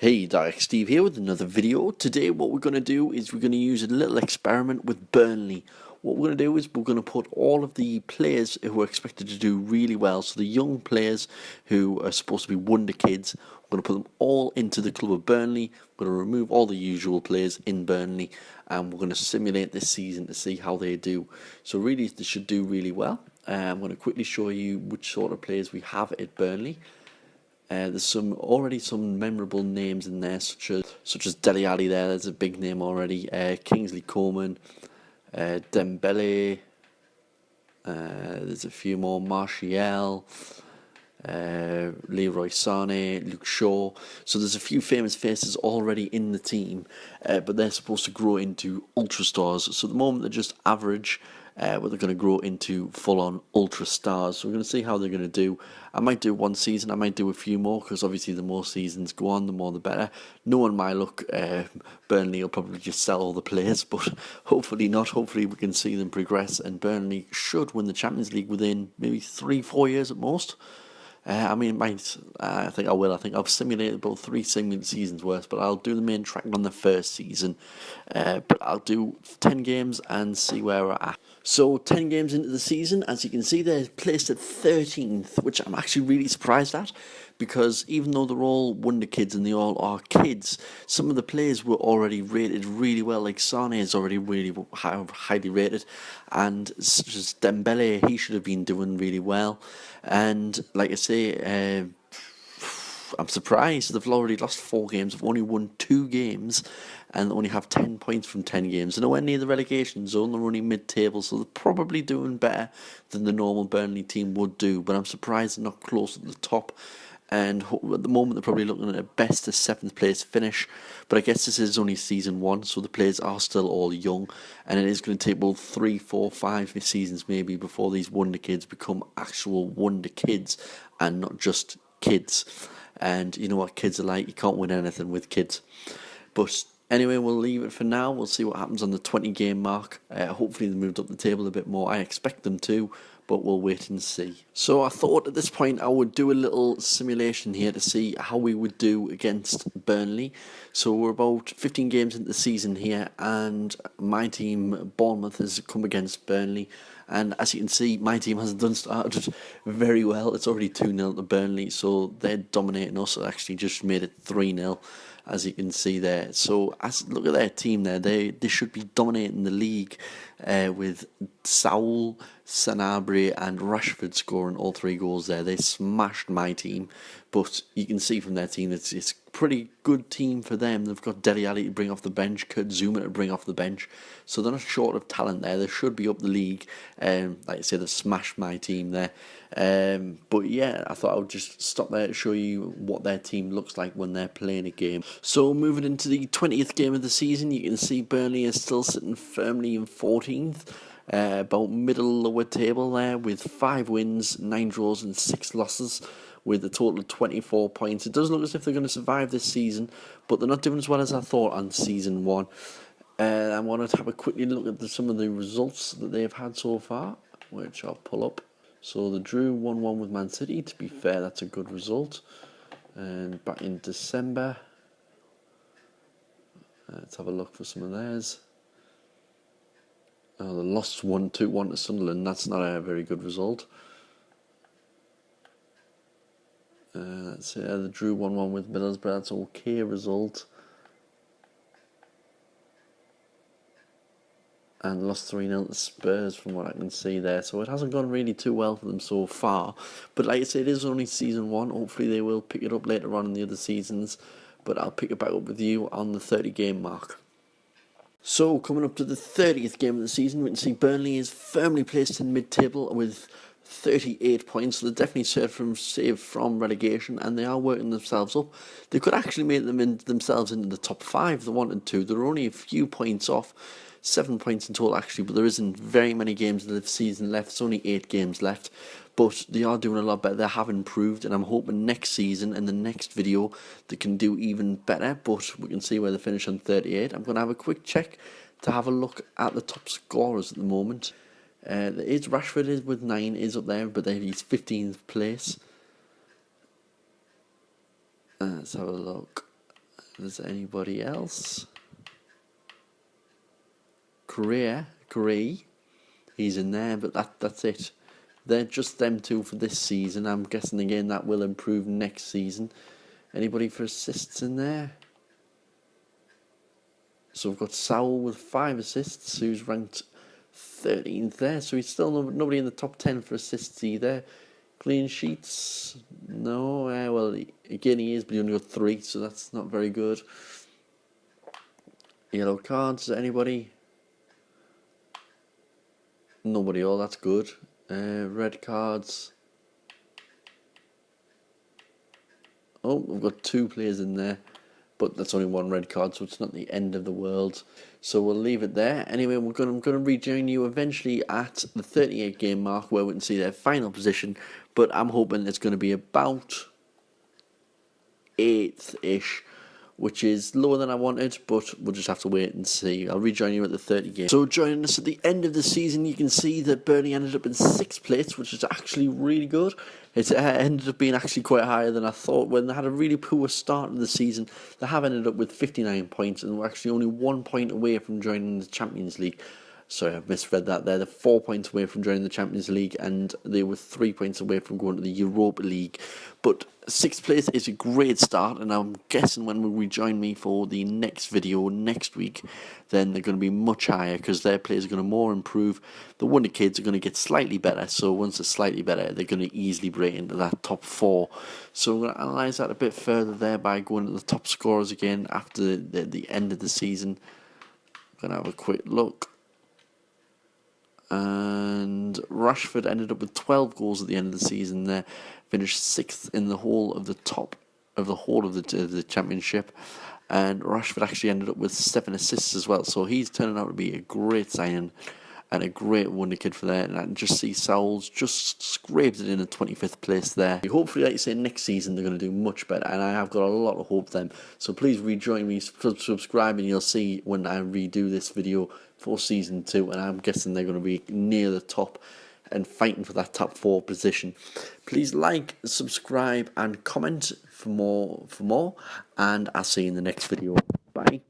Hey, Direct Steve here with another video. Today what we're going to do is we're going to use a little experiment with Burnley. What we're going to do is we're going to put all of the players who are expected to do really well, so the young players who are supposed to be wonder kids, we're going to put them all into the club of Burnley. We're going to remove all the usual players in Burnley and we're going to simulate this season to see how they do. So really they should do really well. I'm going to quickly show you which sort of players we have at Burnley. There's already some memorable names in there, such as Dele Alli there. There's a big name already. Kingsley Coman, Dembele. There's a few more. Martial, Leroy Sané, Luke Shaw. So there's a few famous faces already in the team, but they're supposed to grow into ultra stars. So at the moment they're just average. But they're going to grow into full-on ultra stars. So we're going to see how they're going to do. I might do one season, I might do a few more, because obviously the more seasons go on, the more the better. Knowing my luck, Burnley will probably just sell all the players, but hopefully not. Hopefully we can see them progress, and Burnley should win the Champions League within maybe 3-4 years at most. I think I will. I think I've simulated about 3 simulated seasons worth, but I'll do the main track on the first season. But I'll do 10 games and see where we're at. So 10 games into the season, as you can see, they're placed at 13th, which I'm actually really surprised at, because even though they're all wonder kids and they all are kids, some of the players were already rated really well. Like Sané is already really highly rated, and such as Dembele, he should have been doing really well. And like I say, I'm surprised they've already lost 4 games. They've only won 2 games and only have 10 points from 10 games. They're nowhere near the relegation zone. They're only mid-table, so they're probably doing better than the normal Burnley team would do. But I'm surprised they're not close at the top. And at the moment they're probably looking at a best to 7th place finish. But I guess this is only season 1, so the players are still all young, and it is going to take about 3, 4, 5 seasons maybe before these wonder kids become actual wonder kids and not just kids. And you know what kids are like, you can't win anything with kids. But anyway, we'll leave it for now. We'll see what happens on the 20 game mark. Hopefully they moved up the table a bit more. I expect them to, but we'll wait and see. So I thought at this point I would do a little simulation here to see how we would do against Burnley. So we're about 15 games into the season here, and my team, Bournemouth, has come against Burnley. And as you can see, my team hasn't started very well. It's already 2-0 to Burnley, so they're dominating us. It actually just made it 3-0, as you can see there. So look at their team there. They should be dominating the league, with Saul, Sanabria and Rashford scoring all 3 goals there. They smashed my team, but you can see from their team it's a pretty good team for them. They've got Dele Alli to bring off the bench, Kurt Zuma to bring off the bench, so they're not short of talent there. They should be up the league. Like I say, they've smashed my team there. But yeah, I thought I would just stop there to show you what their team looks like when they're playing a game. So moving into the 20th game of the season, you can see Burnley is still sitting firmly in 14th. About middle lower table there, with 5 wins, 9 draws and 6 losses, with a total of 24 points. It does look as if they're going to survive this season, but they're not doing as well as I thought on season 1. I wanted to have a quickly look at some of the results that they've had so far, which I'll pull up. So they drew 1-1 with Man City. To be fair, that's a good result. And back in December, let's have a look for some of theirs. Oh, they lost 2-1 to Sunderland. That's not a very good result. Let's see, they drew 1-1 with Middlesbrough. That's an okay result. And lost 3-0 to Spurs from what I can see there. So it hasn't gone really too well for them so far. But like I said, it is only season 1. Hopefully they will pick it up later on in the other seasons. But I'll pick it back up with you on the 30 game mark. So, coming up to the 30th game of the season, we can see Burnley is firmly placed in mid-table with 38 points. So they're definitely saved from relegation, and they are working themselves up. They could actually make themselves into the top 5 if they wanted to. They're only a few points off, 7 points in total actually, but there isn't very many games of the season left. It's only 8 games left. But they are doing a lot better. They have improved, and I'm hoping next season and the next video they can do even better. But we can see where they finish on 38. I'm going to have a quick check to have a look at the top scorers at the moment. Rashford is with 9, is up there, but he's 15th place. Let's have a look. Is there anybody else? Gray, he's in there, but that's it. They're just them two for this season. I'm guessing again that will improve next season. Anybody for assists in there? So we've got Sowell with 5 assists, who's ranked 13th there. So he's still nobody in the top 10 for assists either. Clean sheets? No. Well, again he is, but he only got 3, so that's not very good. Yellow cards? Anybody? Nobody. Oh, that's good. Red cards. Oh, we've got 2 players in there, but that's only 1 red card, so it's not the end of the world. So we'll leave it there. Anyway, I'm going to rejoin you eventually at the 38 game mark, where we can see their final position. But I'm hoping it's going to be about 8th-ish, which is lower than I wanted, but we'll just have to wait and see. I'll rejoin you at the 30 game. So joining us at the end of the season, you can see that Burnley ended up in 6th place, which is actually really good. It ended up being actually quite higher than I thought. When they had a really poor start of the season, they have ended up with 59 points, and we're actually only 1 point away from joining the Champions League. Sorry, I've misread that there. They're 4 points away from joining the Champions League, and they were 3 points away from going to the Europa League. But 6th place is a great start, and I'm guessing when we rejoin me for the next video next week, then they're going to be much higher, because their players are going to more improve. The Wonder Kids are going to get slightly better, so once they're slightly better, they're going to easily break into that top 4. So I'm going to analyse that a bit further there by going to the top scorers again after the end of the season. I'm going to have a quick look. And Rashford ended up with 12 goals at the end of the season there, finished 6th in the whole of the the championship, and Rashford actually ended up with 7 assists as well, so he's turning out to be a great signing and a great wonder kid for there. And I can just see Sowell's just scraped it in at 25th place there. Hopefully, like you say, next season they're going to do much better, and I have got a lot of hope for them. So please rejoin me, subscribe, and you'll see when I redo this video for season 2, and I'm guessing they're going to be near the top and fighting for that top 4 position. Please like, subscribe, and comment for more, and I'll see you in the next video. Bye.